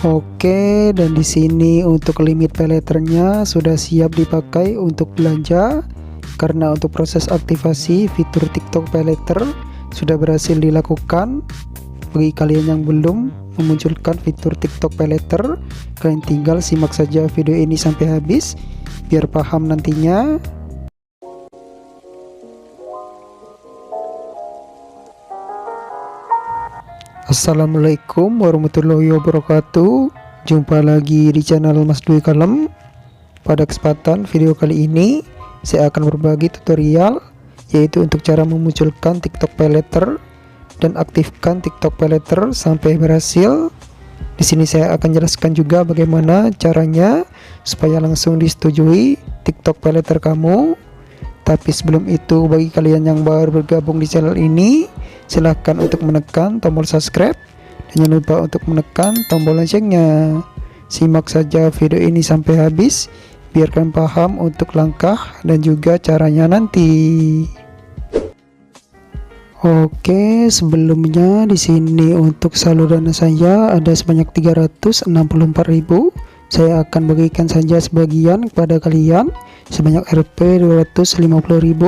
Oke, dan di sini untuk limit payletternya sudah siap dipakai untuk belanja. Karena untuk proses aktivasi fitur TikTok Payletter sudah berhasil dilakukan. Bagi kalian yang belum memunculkan fitur TikTok Payletter, kalian tinggal simak saja video ini sampai habis biar paham nantinya. Assalamualaikum warahmatullahi wabarakatuh. Jumpa lagi di channel Mas Dwi Kalem. Pada kesempatan video kali ini saya akan berbagi tutorial, yaitu untuk cara memunculkan TikTok Payletter dan aktifkan TikTok Payletter sampai berhasil. Di sini saya akan jelaskan juga bagaimana caranya supaya langsung disetujui TikTok Payletter kamu. Tapi sebelum itu, bagi kalian yang baru bergabung di channel ini, silahkan untuk menekan tombol subscribe dan jangan lupa untuk menekan tombol loncengnya. Simak saja video ini sampai habis biar kalian paham untuk langkah dan juga caranya nanti. Oke, sebelumnya di sini untuk saldo dana saya ada sebanyak 364.000. Saya akan bagikan saja sebagian kepada kalian sebanyak Rp 250.000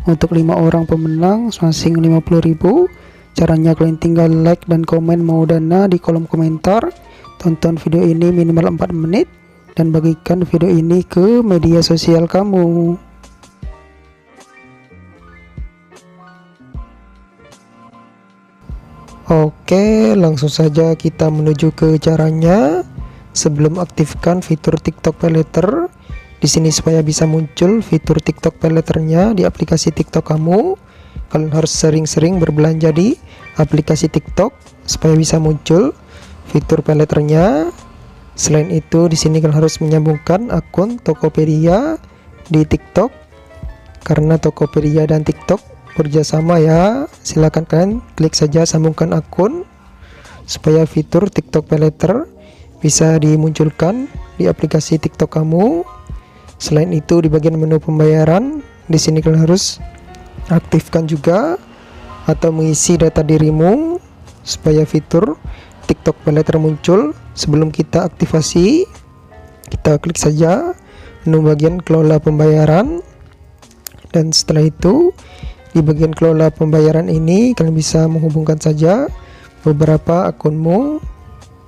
untuk 5 orang pemenang masing 50.000. Caranya kalian tinggal like dan komen mau dana di kolom komentar. Tonton video ini minimal 4 menit dan bagikan video ini ke media sosial kamu. Oke, langsung saja kita menuju ke caranya. Sebelum aktifkan fitur TikTok Payletter, di sini supaya bisa muncul fitur TikTok Payletternya di aplikasi TikTok kamu, kalian harus sering-sering berbelanja di aplikasi TikTok supaya bisa muncul fitur Payletternya. Selain itu, di sini kalian harus menyambungkan akun Tokopedia di TikTok karena Tokopedia dan TikTok kerjasama ya. Silakan kalian klik saja sambungkan akun supaya fitur TikTok Payletter bisa dimunculkan di aplikasi TikTok kamu. Selain itu, di bagian menu pembayaran, di sini kalian harus aktifkan juga atau mengisi data dirimu supaya fitur TikTok Payletter muncul. Sebelum kita aktifasi, kita klik saja menu bagian kelola pembayaran, dan setelah itu di bagian kelola pembayaran ini kalian bisa menghubungkan saja beberapa akunmu.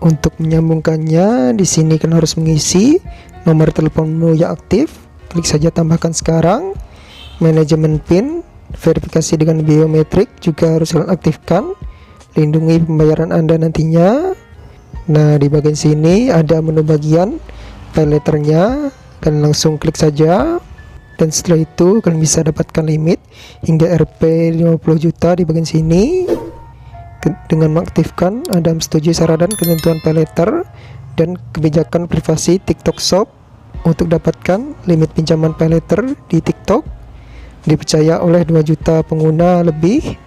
Untuk menyambungkannya, di sini kalian harus mengisi nomor teleponmu yang aktif. Klik saja tambahkan sekarang. Manajemen PIN, verifikasi dengan biometrik juga harus kalian aktifkan. Lindungi pembayaran Anda nantinya. Nah, di bagian sini ada menu bagian Payletternya. Kalian langsung klik saja. Dan setelah itu kalian bisa dapatkan limit hingga Rp 50 juta di bagian sini. Dengan mengaktifkan Anda setuju syarat dan ketentuan Payletter dan kebijakan privasi TikTok Shop untuk dapatkan limit pinjaman Payletter di TikTok. Dipercaya oleh 2 juta pengguna lebih.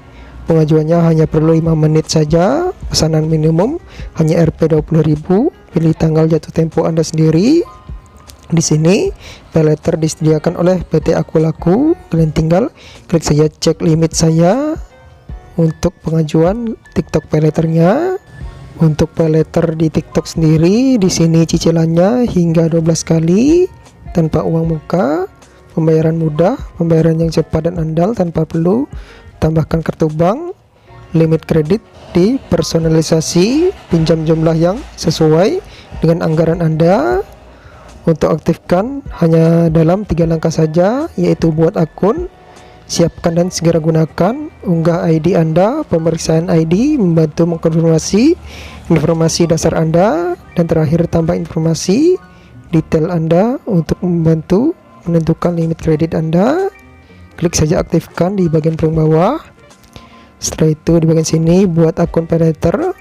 Pengajuannya hanya perlu 5 menit saja. Pesanan minimum hanya Rp 20.000. Pilih tanggal jatuh tempo Anda sendiri. Di sini Payletter disediakan oleh PT Akulaku. Kalian tinggal klik saja cek limit saya untuk pengajuan TikTok Payletternya. Untuk Payletter di TikTok sendiri, di sini cicilannya hingga 12 kali tanpa uang muka, pembayaran mudah, pembayaran yang cepat dan andal tanpa perlu tambahkan kartu bank, limit kredit dipersonalisasi, pinjam jumlah yang sesuai dengan anggaran Anda. Untuk aktifkan hanya dalam 3 langkah saja, yaitu buat akun, siapkan dan segera gunakan, unggah ID Anda, pemeriksaan ID, membantu mengkonfirmasi informasi dasar Anda, dan terakhir tambah informasi detail Anda untuk membantu menentukan limit kredit Anda. Klik saja aktifkan di bagian paling bawah. Setelah itu di bagian sini buat akun Payletter,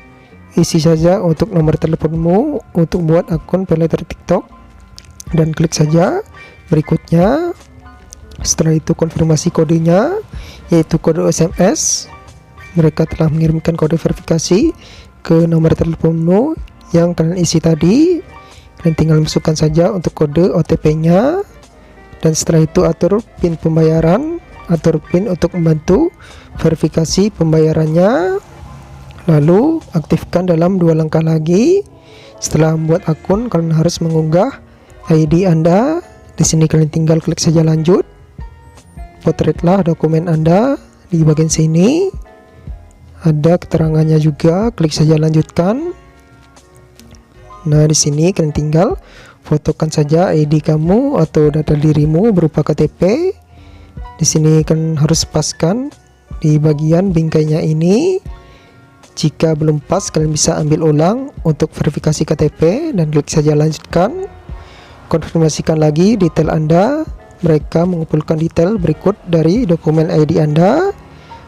isi saja untuk nomor teleponmu untuk buat akun Payletter TikTok dan klik saja berikutnya. Setelah itu konfirmasi kodenya, yaitu kode SMS. Mereka telah mengirimkan kode verifikasi ke nomor teleponmu yang kalian isi tadi. Kalian tinggal masukkan saja untuk kode OTP-nya. Dan setelah itu atur PIN pembayaran, atur PIN untuk membantu verifikasi pembayarannya. Lalu aktifkan dalam 2 langkah lagi. Setelah membuat akun, kalian harus mengunggah ID Anda. Di sini kalian tinggal klik saja lanjut. Potretlah dokumen Anda di bagian sini. Ada keterangannya juga, klik saja lanjutkan. Nah, di sini kalian tinggal fotokan saja ID kamu atau data dirimu berupa KTP. Di sini kalian harus paskan di bagian bingkainya ini. Jika belum pas, kalian bisa ambil ulang untuk verifikasi KTP dan klik saja lanjutkan. Konfirmasikan lagi detail Anda. Mereka mengumpulkan detail berikut dari dokumen ID Anda.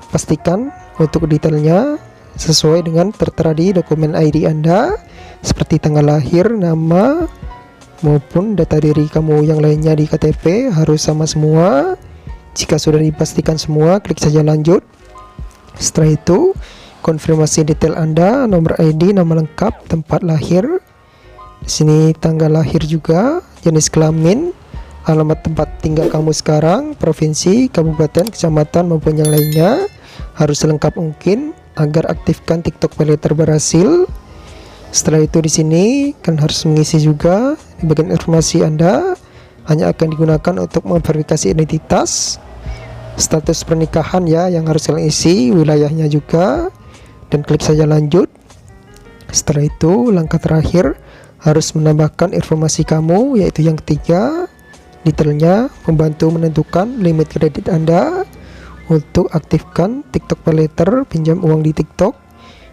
Pastikan untuk detailnya sesuai dengan tertera di dokumen ID Anda, seperti tanggal lahir, nama, maupun data diri kamu yang lainnya di KTP harus sama semua. Jika sudah dipastikan semua, klik saja lanjut. Setelah itu, konfirmasi detail Anda, nomor ID, nama lengkap, tempat lahir. Di sini tanggal lahir juga, jenis kelamin, alamat tempat tinggal kamu sekarang, provinsi, kabupaten, kecamatan, maupun yang lainnya. Harus selengkap mungkin agar aktifkan TikTok Paylater berhasil. Setelah itu di sini kan harus mengisi juga di bagian informasi Anda, hanya akan digunakan untuk memverifikasi identitas, status pernikahan ya yang harus kalian isi, wilayahnya juga, dan klik saja lanjut. Setelah itu langkah terakhir harus menambahkan informasi kamu, yaitu yang ketiga, detailnya membantu menentukan limit kredit Anda. Untuk aktifkan TikTok Paylater pinjam uang di TikTok,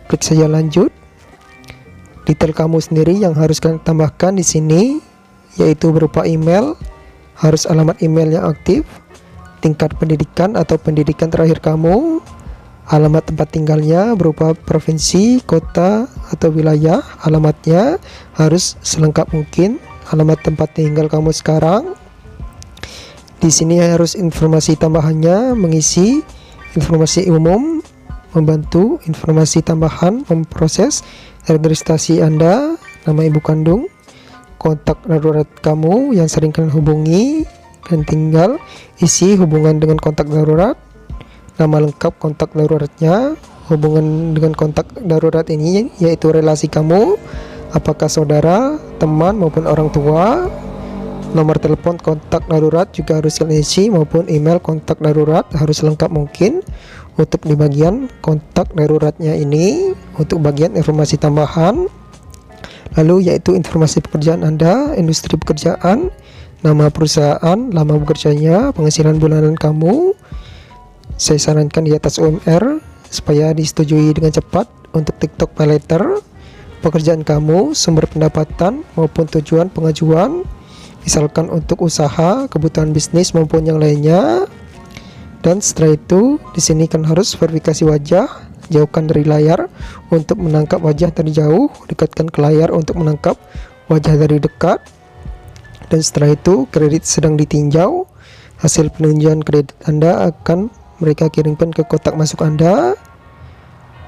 klik saja lanjut. Detail kamu sendiri yang harus kalian tambahkan di sini, yaitu berupa email, harus alamat email yang aktif, tingkat pendidikan atau pendidikan terakhir kamu, alamat tempat tinggalnya berupa provinsi, kota, atau wilayah. Alamatnya harus selengkap mungkin, alamat tempat tinggal kamu sekarang. Di sini harus informasi tambahannya mengisi informasi umum, membantu informasi tambahan memproses registrasi Anda, nama ibu kandung, kontak darurat kamu yang sering kalian hubungi, dan tinggal isi hubungan dengan kontak darurat, nama lengkap kontak daruratnya. Hubungan dengan kontak darurat ini yaitu relasi kamu, apakah saudara, teman, maupun orang tua. Nomor telepon kontak darurat juga harus kalian isi, maupun email kontak darurat harus lengkap mungkin. Untuk di bagian kontak daruratnya ini, untuk bagian informasi tambahan, lalu yaitu informasi pekerjaan Anda, industri pekerjaan, nama perusahaan, lama bekerjanya, penghasilan bulanan kamu. Saya sarankan di atas UMR supaya disetujui dengan cepat. Untuk TikTok Paylater, pekerjaan kamu, sumber pendapatan, maupun tujuan pengajuan, misalkan untuk usaha, kebutuhan bisnis, maupun yang lainnya. Dan setelah itu di sini kan harus verifikasi wajah, jauhkan dari layar untuk menangkap wajah dari jauh, dekatkan ke layar untuk menangkap wajah dari dekat. Dan setelah itu kredit sedang ditinjau, hasil peninjauan kredit Anda akan mereka kirimkan ke kotak masuk Anda.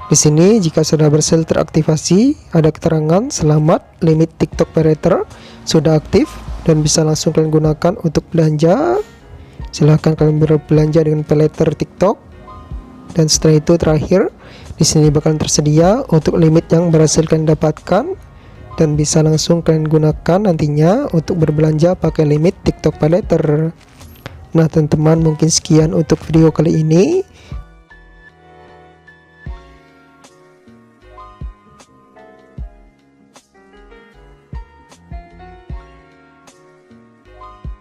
Di sini jika sudah berhasil teraktivasi, ada keterangan selamat, limit TikTok Paylater sudah aktif dan bisa langsung kalian gunakan untuk belanja. Silahkan kalian berbelanja dengan Paylater TikTok. Dan setelah itu terakhir di sini bakalan tersedia untuk limit yang berhasil kalian dapatkan dan bisa langsung kalian gunakan nantinya untuk berbelanja pakai limit TikTok Paylater. Nah teman-teman, mungkin sekian untuk video kali ini.